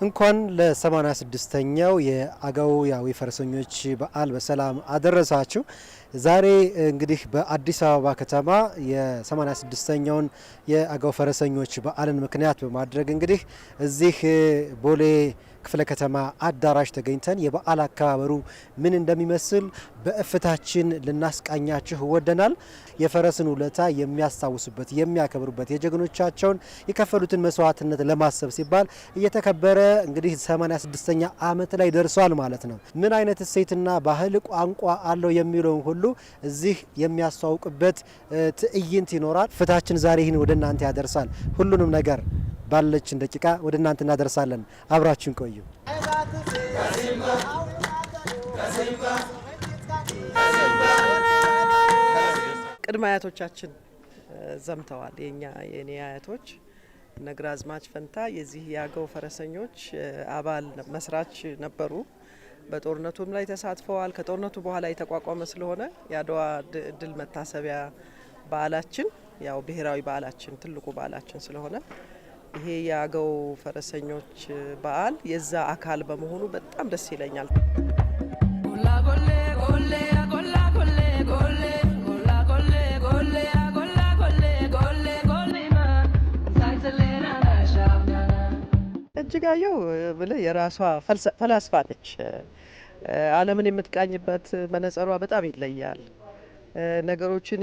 እንኳን ለ86ኛው የአገውያዊ ፈረሰኞች በዓል በሰላም አደረሳችሁ። ዛሬ እንግዲህ በአዲስ አበባ ከተማ የ86ኛውን የአገው ፈረሰኞች በዓልን ምክንያት በማድረግ እንግዲህ እዚህ ቦሌ ክፍለ ከተማ አዳራሽ ተገኝተን የበዓል አከባበሩ ምን እንደሚመስል በእፍታችን ልናስቃኛችሁ ወደናል። የፈረስን ውለታ የሚያስታውሱበት የሚያከብሩበት የጀግኖቻቸውን የከፈሉትን መስዋዕትነት ለማሰብ ሲባል እየተከበረ እንግዲህ 86ኛ ዓመት ላይ ደርሷል ማለት ነው። ምን አይነት እሴትና ባህል ቋንቋ አለው የሚለውን ሁሉ እዚህ የሚያስተዋውቅበት ትዕይንት ይኖራል። እፍታችን ዛሬ ይህን ወደ እናንተ ያደርሳል። ሁሉንም ነገር ባለችን ደቂቃ ወደ እናንተ እናደርሳለን። አብራችን ቆዩ። ቅድመ አያቶቻችን ዘምተዋል። የኔ አያቶች ነግራዝማች ፈንታ የዚህ የአገው ፈረሰኞች አባል መስራች ነበሩ። በጦርነቱም ላይ ተሳትፈዋል። ከጦርነቱ በኋላ የተቋቋመ ስለሆነ የአድዋ ድል መታሰቢያ በዓላችን ያው ብሔራዊ በዓላችን ትልቁ በዓላችን ስለሆነ ይሄ የአገው ፈረሰኞች በዓል የዛ አካል በመሆኑ በጣም ደስ ይለኛል። እጅጋየሁ ብለህ የራሷ ፈላስፋ ነች። ዓለምን የምትቃኝበት መነጽሯ በጣም ይለያል። ነገሮችን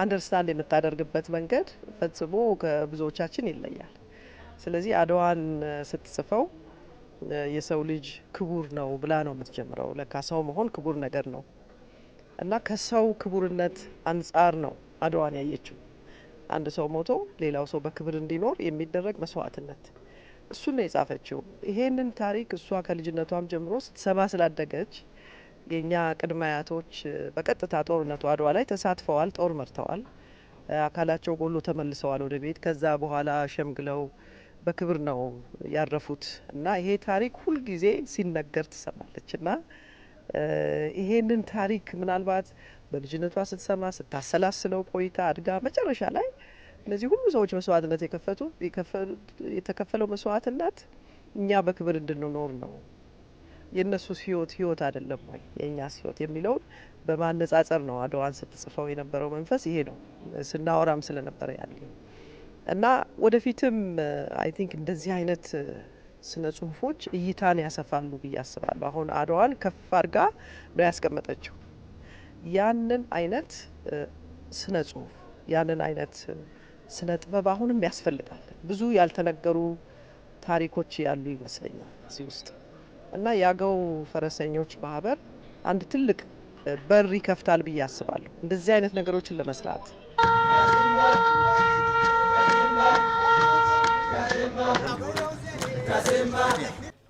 አንደርስታንድ የምታደርግበት መንገድ ፈጽሞ ከብዙዎቻችን ይለያል። ስለዚህ አድዋን ስትጽፈው የሰው ልጅ ክቡር ነው ብላ ነው የምትጀምረው። ለካ ሰው መሆን ክቡር ነገር ነው እና ከሰው ክቡርነት አንጻር ነው አድዋን ያየችው። አንድ ሰው ሞቶ ሌላው ሰው በክብር እንዲኖር የሚደረግ መስዋዕትነት እሱን ነው የጻፈችው። ይሄንን ታሪክ እሷ ከልጅነቷም ጀምሮ ስትሰማ ስላደገች የኛ ቅድመ አያቶች በቀጥታ ጦርነቱ አድዋ ላይ ተሳትፈዋል፣ ጦር መርተዋል፣ አካላቸው ጎሎ ተመልሰዋል ወደ ቤት። ከዛ በኋላ ሸምግለው በክብር ነው ያረፉት እና ይሄ ታሪክ ሁልጊዜ ሲነገር ትሰማለች እና ይሄንን ታሪክ ምናልባት በልጅነቷ ስትሰማ ስታሰላስለው ቆይታ አድጋ መጨረሻ ላይ እነዚህ ሁሉ ሰዎች መስዋዕትነት የተከፈለው መስዋዕትነት እኛ በክብር እንድንኖር ነው። የእነሱስ ህይወት አይደለም ወይ የእኛስ ህይወት የሚለውን በማነጻጸር ነው አድዋን ስትጽፈው የነበረው መንፈስ ይሄ ነው። ስናወራም ስለነበረ ያለ እና ወደፊትም አይ ቲንክ እንደዚህ አይነት ስነ ጽሁፎች እይታን ያሰፋሉ ብዬ አስባለሁ። አሁን አድዋን ከፍ አድርጋ ነው ያስቀመጠችው። ያንን አይነት ስነ ጽሁፍ ያንን አይነት ስነ ጥበብ አሁንም ያስፈልጋል። ብዙ ያልተነገሩ ታሪኮች ያሉ ይመስለኛል እዚህ ውስጥ እና የአገው ፈረሰኞች ማህበር አንድ ትልቅ በር ይከፍታል ብዬ አስባለሁ እንደዚህ አይነት ነገሮችን ለመስራት።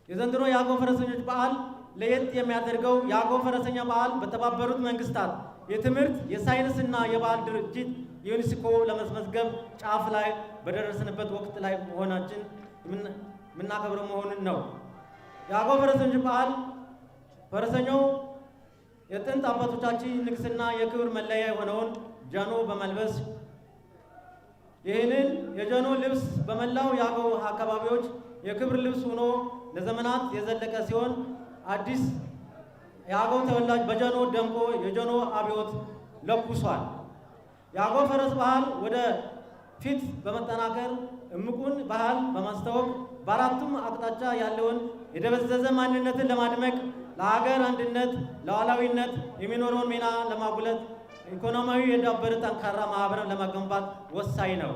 የዘንድሮ የአገው ፈረሰኞች በዓል ለየት የሚያደርገው የአገው ፈረሰኛ በዓል በተባበሩት መንግስታት የትምህርት የሳይንስና የባህል ድርጅት ዩኔስኮ ለማስመዝገብ ጫፍ ላይ በደረስንበት ወቅት ላይ መሆናችን የምናከብረው መሆኑን ነው። የአገው ፈረሰኞች በዓል ፈረሰኛው የጥንት አባቶቻችን ንግስና የክብር መለያ የሆነውን ጃኖ በመልበስ ይህንን የጃኖ ልብስ በመላው የአገው አካባቢዎች የክብር ልብስ ሆኖ ለዘመናት የዘለቀ ሲሆን አዲስ የአገው ተወላጅ በጃኖ ደምቆ የጃኖ አብዮት ለኩሷል። የአገው ፈረስ ባህል ወደ ፊት በመጠናከር እምቁን ባህል በማስተዋወቅ በአራቱም አቅጣጫ ያለውን የደበዘዘ ማንነትን ለማድመቅ ለሀገር አንድነት ለሉዓላዊነት የሚኖረውን ሚና ለማጉለት ኢኮኖሚያዊ የዳበረ ጠንካራ ማህበርን ለመገንባት ወሳኝ ነው።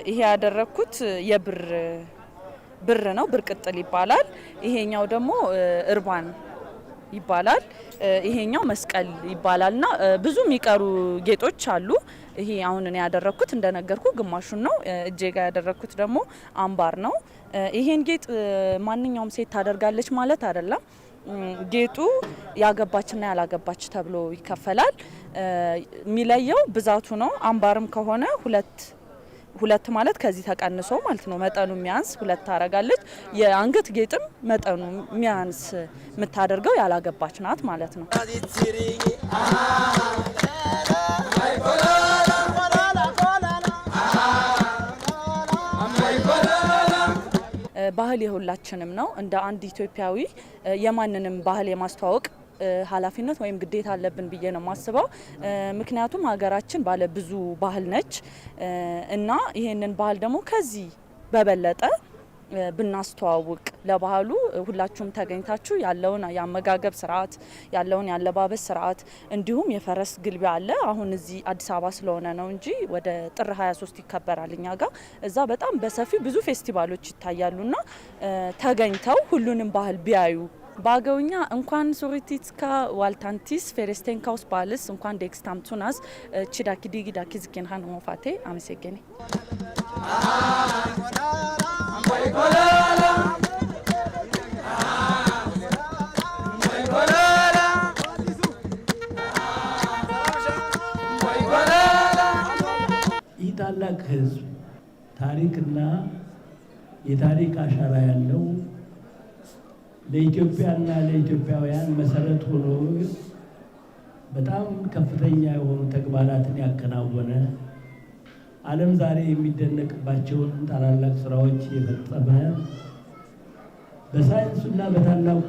ይሄ ያደረኩት የብር ነው፣ ብር ቅጥል ይባላል። ይሄኛው ደግሞ እርባን ይባላል። ይሄኛው መስቀል ይባላልና ብዙ የሚቀሩ ጌጦች አሉ። ይሄ አሁን እኔ ያደረኩት እንደነገርኩ ግማሹን ነው። እጄ ጋር ያደረኩት ደግሞ አምባር ነው። ይሄን ጌጥ ማንኛውም ሴት ታደርጋለች ማለት አይደለም። ጌጡ ያገባችና ያላገባች ተብሎ ይከፈላል። የሚለየው ብዛቱ ነው። አምባርም ከሆነ ሁለት ማለት ከዚህ ተቀንሶ ማለት ነው መጠኑ የሚያንስ ሁለት ታረጋለች። የአንገት ጌጥም መጠኑ የሚያንስ የምታደርገው ያላገባች ናት ማለት ነው። ባህል የሁላችንም ነው። እንደ አንድ ኢትዮጵያዊ የማንንም ባህል የማስተዋወቅ ኃላፊነት ወይም ግዴታ አለብን ብዬ ነው የማስበው። ምክንያቱም ሀገራችን ባለ ብዙ ባህል ነች እና ይሄንን ባህል ደግሞ ከዚህ በበለጠ ብናስተዋውቅ ለባህሉ ሁላችሁም ተገኝታችሁ ያለውን የአመጋገብ ስርዓት ያለውን ያለባበስ ስርዓት እንዲሁም የፈረስ ግልቢያ አለ። አሁን እዚህ አዲስ አበባ ስለሆነ ነው እንጂ ወደ ጥር 23 ይከበራል እኛ ጋር። እዛ በጣም በሰፊው ብዙ ፌስቲቫሎች ይታያሉና ተገኝተው ሁሉንም ባህል ቢያዩ ባገውኛ እንኳን ሱሪቲስካ ዋልታንቲስ ፌሬስቴንካውስ ባልስ እንኳን ዴክስታምቱናስ ቺዳኪ ዲጊዳኪ ዝኪንሃን ሆፋቴ አመሰገኔ ይህ ታላቅ ህዝብ ታሪክና የታሪክ አሻራ ያለው ለኢትዮጵያና ለኢትዮጵያውያን መሰረት ሆኖ በጣም ከፍተኛ የሆኑ ተግባራትን ያከናወነ ዓለም ዛሬ የሚደነቅባቸውን ታላላቅ ስራዎች የፈጸመ በሳይንሱና በታላቁ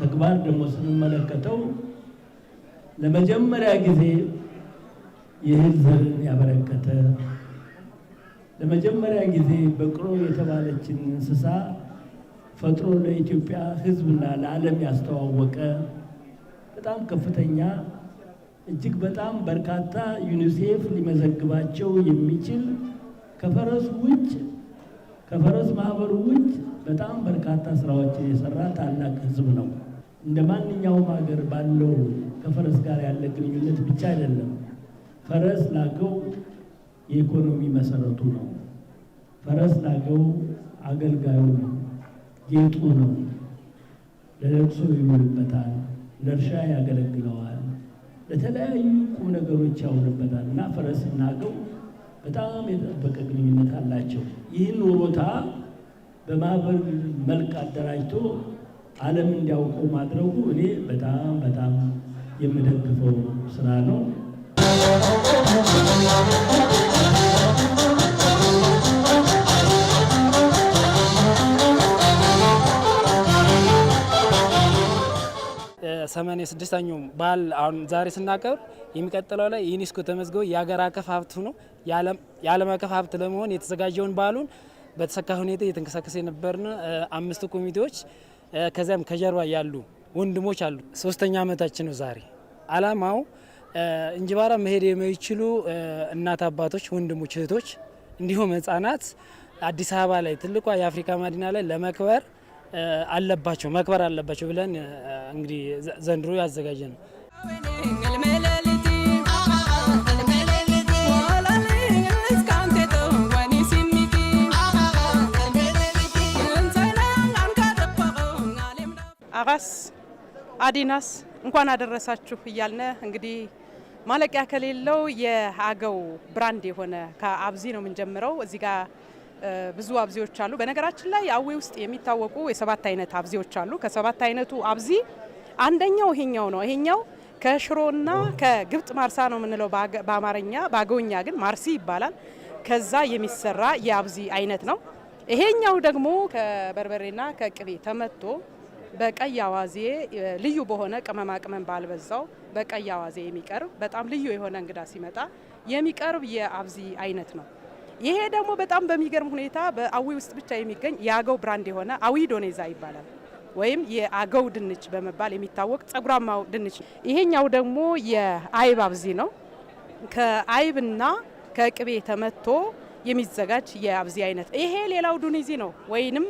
ተግባር ደግሞ ስንመለከተው ለመጀመሪያ ጊዜ የእህል ዘርን ያበረከተ ለመጀመሪያ ጊዜ በቅሎ የተባለችን እንስሳ ፈጥሮ ለኢትዮጵያ ህዝብና ለዓለም ያስተዋወቀ በጣም ከፍተኛ እጅግ በጣም በርካታ ዩኒሴፍ ሊመዘግባቸው የሚችል ከፈረስ ማህበሩ ውጭ በጣም በርካታ ስራዎችን የሰራ ታላቅ ህዝብ ነው። እንደ ማንኛውም ሀገር ባለው ከፈረስ ጋር ያለ ግንኙነት ብቻ አይደለም። ፈረስ ላገው የኢኮኖሚ መሰረቱ ነው። ፈረስ ላገው አገልጋዩ ነው፣ ጌጡ ነው። ለለቅሶ ይውልበታል፣ ለእርሻ ያገለግለዋል፣ ለተለያዩ ቁም ነገሮች ያውልበታል እና ፈረስና አገው በጣም የጠበቀ ግንኙነት አላቸው። ይህን ቦታ በማህበር መልክ አደራጅቶ ዓለም እንዲያውቀው ማድረጉ እኔ በጣም የምደግፈው ስራ ነው። ሰማንያ ስድስተኛው በዓል አሁን ዛሬ ስናከብር የሚቀጥለው ላይ ዩኔስኮ ተመዝግቦ የሀገር አቀፍ ሀብት ሆኖ የዓለም አቀፍ ሀብት ለመሆን የተዘጋጀውን በዓሉን በተሳካ ሁኔታ እየተንቀሳቀሰ የነበርን 5 ኮሚቴዎች ከዚያም ከጀርባ ያሉ ወንድሞች አሉ። 3ኛ ዓመታችን ነው ዛሬ። አላማው እንጅባራ መሄድ የማይችሉ እናት አባቶች፣ ወንድሞች፣ እህቶች እንዲሁም ህጻናት አዲስ አበባ ላይ ትልቋ የአፍሪካ መዲና ላይ ለመክበር መክበር አለባቸው ብለን እንግዲህ ዘንድሮ ያዘጋጀ ነው። አጋስ አዲናስ እንኳን አደረሳችሁ እያልነ እንግዲህ ማለቂያ ከሌለው የአገው ብራንድ የሆነ ከአብዚ ነው የምንጀምረው። እዚህ ጋር ብዙ አብዚዎች አሉ። በነገራችን ላይ አዊ ውስጥ የሚታወቁ የ7 አይነት አብዚዎች አሉ። ከ7 አይነቱ አብዚ አንደኛው ይሄኛው ነው። ይሄኛው ከሽሮና ከግብጥ ማርሳ ነው የምንለው በአማርኛ፣ በአገውኛ ግን ማርሲ ይባላል። ከዛ የሚሰራ የአብዚ አይነት ነው። ይሄኛው ደግሞ ከበርበሬና ከቅቤ ተመቶ በቀይ አዋዜ ልዩ በሆነ ቅመማ ቅመም ባልበዛው በቀይ አዋዜ የሚቀርብ በጣም ልዩ የሆነ እንግዳ ሲመጣ የሚቀርብ የአብዚ አይነት ነው። ይሄ ደግሞ በጣም በሚገርም ሁኔታ በአዊ ውስጥ ብቻ የሚገኝ የአገው ብራንድ የሆነ አዊ ዶኔዛ ይባላል፣ ወይም የአገው ድንች በመባል የሚታወቅ ጸጉራማው ድንች። ይሄኛው ደግሞ የአይብ አብዚ ነው። ከአይብና ከቅቤ ተመቶ የሚዘጋጅ የአብዚ አይነት። ይሄ ሌላው ዱኒዚ ነው ወይንም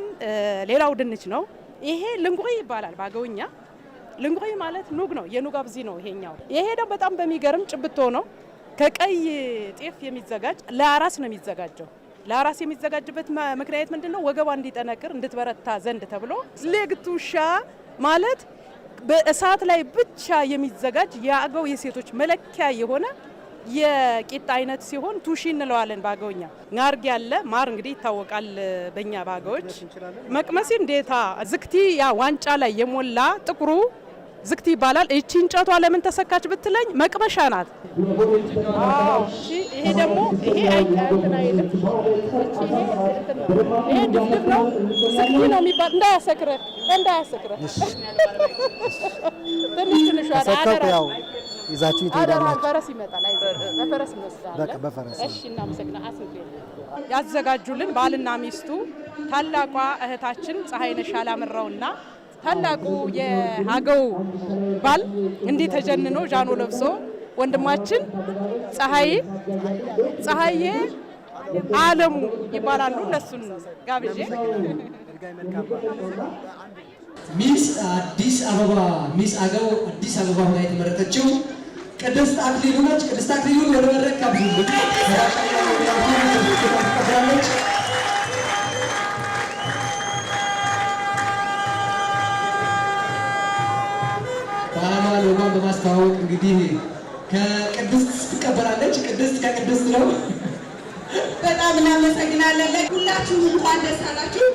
ሌላው ድንች ነው። ይሄ ልንጉይ ይባላል በአገውኛ። ልንጉይ ማለት ኑግ ነው፣ የኑግ አብዚ ነው ይሄኛው። ይሄ ደግሞ በጣም በሚገርም ጭብቶ ነው። ከቀይ ጤፍ የሚዘጋጅ ለአራስ ነው የሚዘጋጀው። ለአራስ የሚዘጋጅበት ምክንያት ምንድነው? ወገቧ እንዲጠነክር እንድትበረታ ዘንድ ተብሎ ሌግቱሻ ማለት በእሳት ላይ ብቻ የሚዘጋጅ የአገው የሴቶች መለኪያ የሆነ የቂጣ አይነት ሲሆን ቱሺ እንለዋለን በአገውኛ። ጋርግ ያለ ማር እንግዲህ ይታወቃል በእኛ በአገዎች። መቅመሲ እንዴታ ዝክቲ ያ ዋንጫ ላይ የሞላ ጥቁሩ ዝክቲ ይባላል። እቺ እንጨቷ ለምን ተሰካች ብትለኝ መቅመሻ ናት። ይሄ ደግሞ ይሄ አይታንና አይልም። ይሄ ድፍድፍ ነው ዝክቲ ነው የሚባል። እንዳያሰክረህ ትንሽ አደራ ያው ይዛችሁ ትሄዳላችሁ። ፈረስ ይመጣል። በፈረስ እንወስዳለን። በቃ በፈረስ። እሺ እናመሰግናለን። ያዘጋጁልን ባልና ሚስቱ ታላቋ እህታችን ፀሐይነሽ አላምራውና ታላቁ የአገው ባል እንዲህ ተጀንኖ ጃኖ ለብሶ ወንድማችን ፀሐዬ አለሙ ይባላሉ። እነሱን ጋብዤ ሚስ አዲስ አበባ ሚስ አገው አዲስ አበባ ሆና የተመረጠችው ቅድስት አክሊሉ ነች። ቅድስት አክሊሉ ወደ መድረክ ጋብዙልኝ። ባህሏ ሎጓን በማስተዋወቅ እንግዲህ ከቅድስት ትቀበላለች። ቅድስት ከቅድስት ነው። በጣም እናመሰግናለን። ሁላችሁም እንኳን ደስ አላችሁ።